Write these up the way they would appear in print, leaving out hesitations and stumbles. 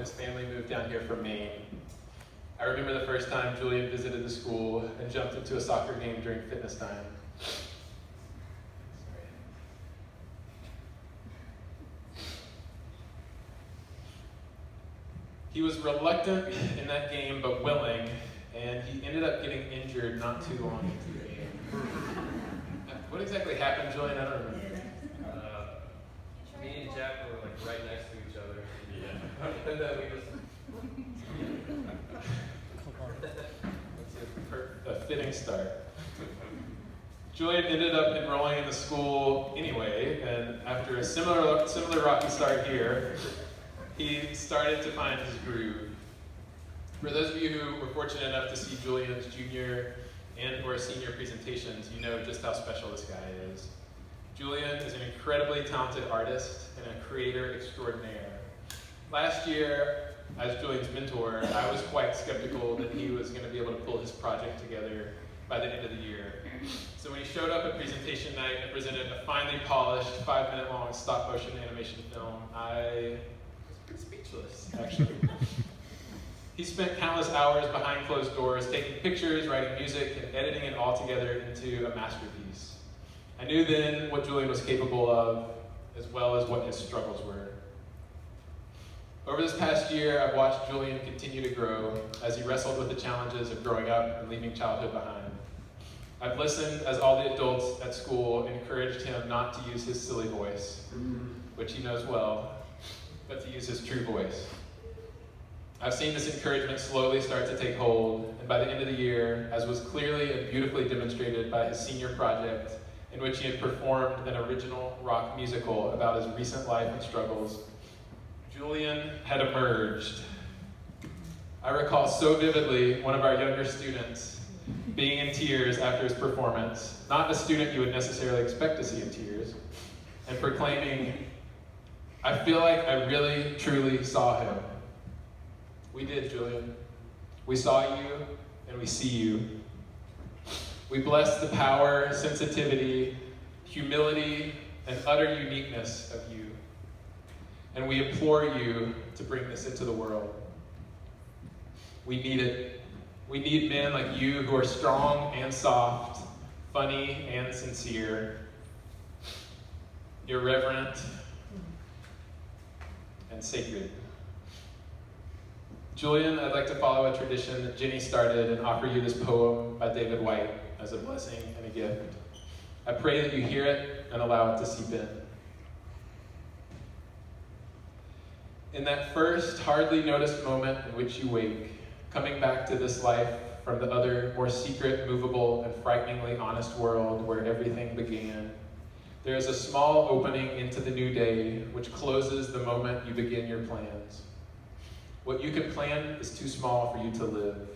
his family moved down here from Maine. I remember the first time Julian visited the school and jumped into a soccer game during fitness time. He was reluctant in that game, but willing, and he ended up getting injured not too long into the game. What exactly happened, Julian? I don't remember. Me and Jack were like right next to each other. Yeah. And then we just... That's a fitting start. Julian ended up enrolling in the school anyway, and after a similar rocky start here, he started to find his groove. For those of you who were fortunate enough to see Julian's junior and or senior presentations, you know just how special this guy is. Julian is an incredibly talented artist and a creator extraordinaire. Last year, as Julian's mentor, I was quite skeptical that he was going to be able to pull his project together by the end of the year. So when he showed up at presentation night and presented a finely polished 5-minute long stop motion animation film, I was pretty speechless, actually. He spent countless hours behind closed doors, taking pictures, writing music, and editing it all together into a masterpiece. I knew then what Julian was capable of, as well as what his struggles were. Over this past year, I've watched Julian continue to grow as he wrestled with the challenges of growing up and leaving childhood behind. I've listened as all the adults at school encouraged him not to use his silly voice, which he knows well, but to use his true voice. I've seen this encouragement slowly start to take hold, and by the end of the year, as was clearly and beautifully demonstrated by his senior project, in which he had performed an original rock musical about his recent life and struggles, Julian had emerged. I recall so vividly one of our younger students being in tears after his performance, not a student you would necessarily expect to see in tears, and proclaiming, "I feel like I really, truly saw him." We did, Julian. We saw you, and we see you. We bless the power, sensitivity, humility, and utter uniqueness of you. And we implore you to bring this into the world. We need it. We need men like you who are strong and soft, funny and sincere, irreverent and sacred. Julian, I'd like to follow a tradition that Jenny started and offer you this poem by David White as a blessing and a gift. I pray that you hear it and allow it to seep in. In that first, hardly noticed moment in which you wake, coming back to this life from the other, more secret, movable, and frighteningly honest world where everything began, there is a small opening into the new day which closes the moment you begin your plans. What you can plan is too small for you to live.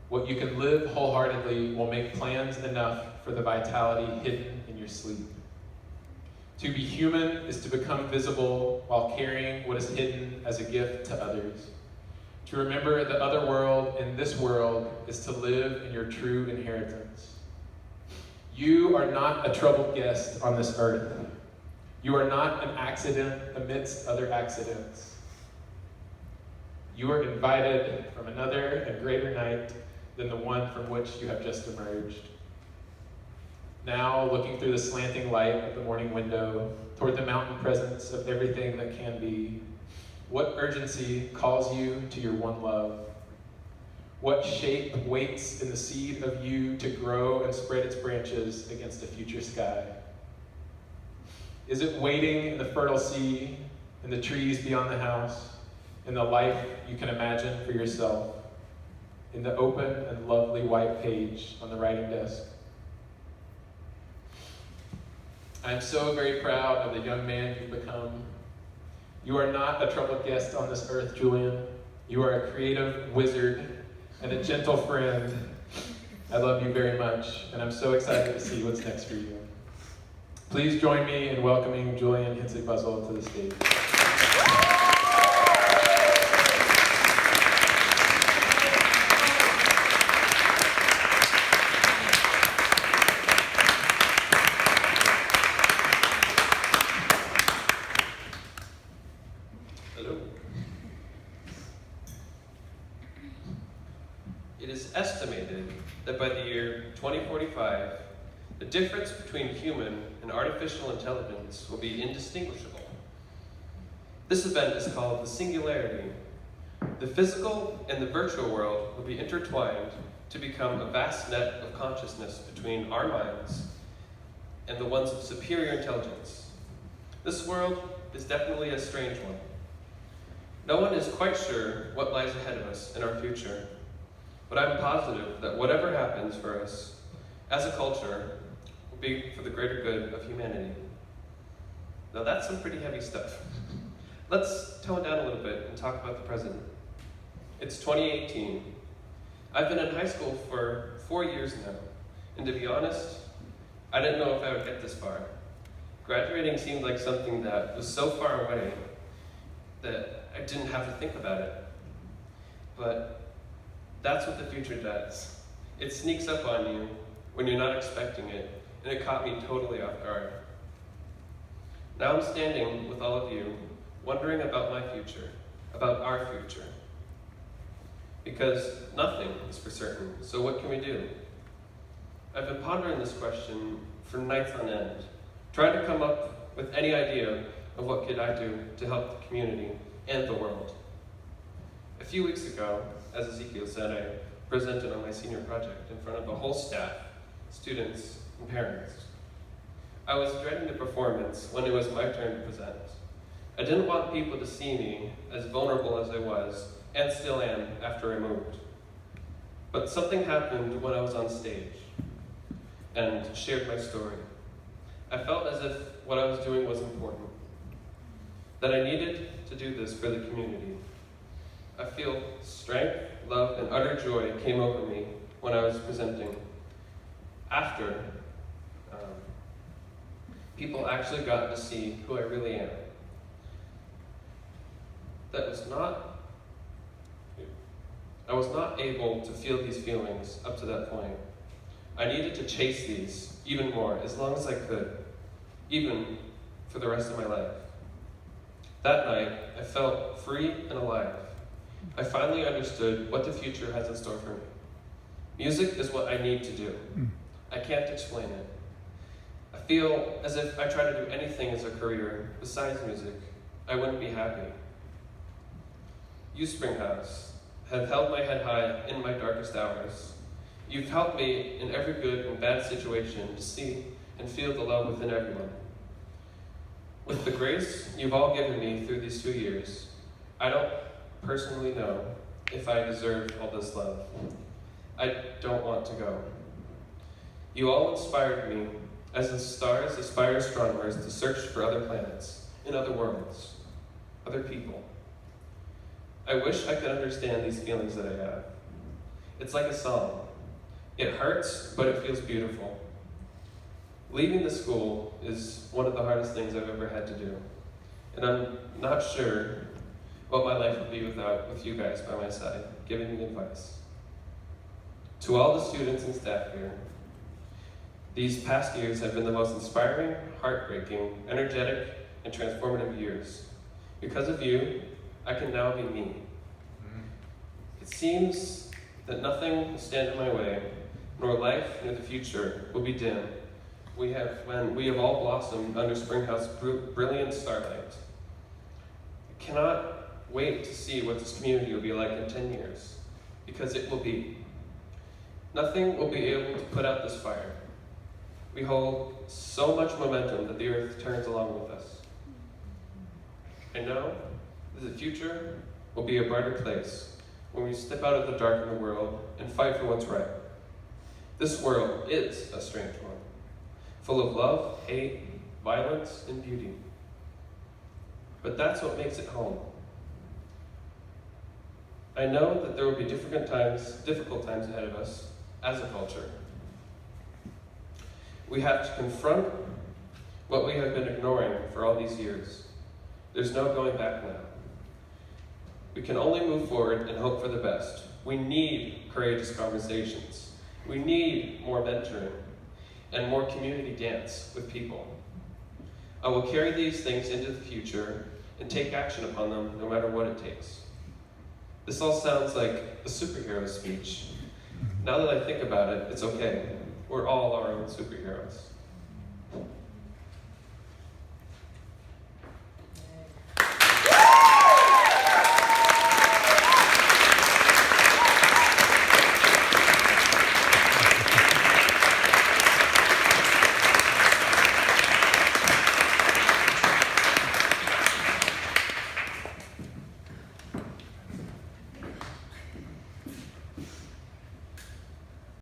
What you can live wholeheartedly will make plans enough for the vitality hidden in your sleep. To be human is to become visible while carrying what is hidden as a gift to others. To remember the other world in this world is to live in your true inheritance. You are not a troubled guest on this earth. You are not an accident amidst other accidents. You are invited from another and greater night than the one from which you have just emerged. Now, looking through the slanting light of the morning window toward the mountain presence of everything that can be, what urgency calls you to your one love? What shape waits in the seed of you to grow and spread its branches against a future sky? Is it waiting in the fertile sea, in the trees beyond the house, in the life you can imagine for yourself, in the open and lovely white page on the writing desk? I am so very proud of the young man you've become. You are not a troubled guest on this earth, Julian. You are a creative wizard and a gentle friend. I love you very much, and I'm so excited to see what's next for you. Please join me in welcoming Julian Hensley-Buzzell to the stage. Hello. is estimated that by the year 2045, the difference between human and artificial intelligence will be indistinguishable. This event is called the singularity. The physical and the virtual world will be intertwined to become a vast net of consciousness between our minds and the ones of superior intelligence. This world is definitely a strange one. No one is quite sure what lies ahead of us in our future, but I'm positive that whatever happens for us as a culture will be for the greater good of humanity. Now that's some pretty heavy stuff. Let's tone down a little bit and talk about the present. It's 2018. I've been in high school for 4 years now, and to be honest, I didn't know if I would get this far. Graduating seemed like something that was so far away that I didn't have to think about it. But that's what the future does. It sneaks up on you when you're not expecting it, and it caught me totally off guard. Now I'm standing with all of you, wondering about my future, about our future. Because nothing is for certain, so what can we do? I've been pondering this question for nights on end, trying to come up with any idea of what could I do to help the community and the world. A few weeks ago, as Ezekiel said, I presented on my senior project in front of a whole staff, students, and parents. I was dreading the performance when it was my turn to present. I didn't want people to see me as vulnerable as I was, and still am after I moved. But something happened when I was on stage and shared my story. I felt as if what I was doing was important, that I needed to do this for the community. I feel strength, love, and utter joy came over me when I was presenting. After people actually got to see who I really am. I was not able to feel these feelings up to that point. I needed to chase these even more, as long as I could, even for the rest of my life. That night, I felt free and alive. I finally understood what the future has in store for me. Music is what I need to do. I can't explain it. I feel as if I tried to do anything as a career besides music, I wouldn't be happy. You, Springhouse, have held my head high in my darkest hours. You've helped me in every good and bad situation to see and feel the love within everyone. With the grace you've all given me through these 2 years, I don't personally know if I deserve all this love. I don't want to go. You all inspired me as the stars inspire astronomers to search for other planets, in other worlds, other people. I wish I could understand these feelings that I have. It's like a song. It hurts, but it feels beautiful. Leaving the school is one of the hardest things I've ever had to do. And I'm not sure what my life would be with you guys by my side, giving me advice. To all the students and staff here, these past years have been the most inspiring, heartbreaking, energetic, and transformative years. Because of you, I can now be me. It seems that nothing will stand in my way, nor life nor the future will be dim. When we have all blossomed under Springhouse's brilliant starlight. I cannot wait to see what this community will be like in 10 years, because it will be. Nothing will be able to put out this fire. We hold so much momentum that the earth turns along with us. I know that the future will be a brighter place when we step out of the dark in the world and fight for what's right. This world is a strange one, full of love, hate, violence, and beauty. But that's what makes it home. I know that there will be difficult times ahead of us as a culture. We have to confront what we have been ignoring for all these years. There's no going back now. We can only move forward and hope for the best. We need courageous conversations. We need more mentoring and more community dance with people. I will carry these things into the future and take action upon them no matter what it takes. This all sounds like a superhero speech, Now that I think about it, it's okay. We're all our own superheroes.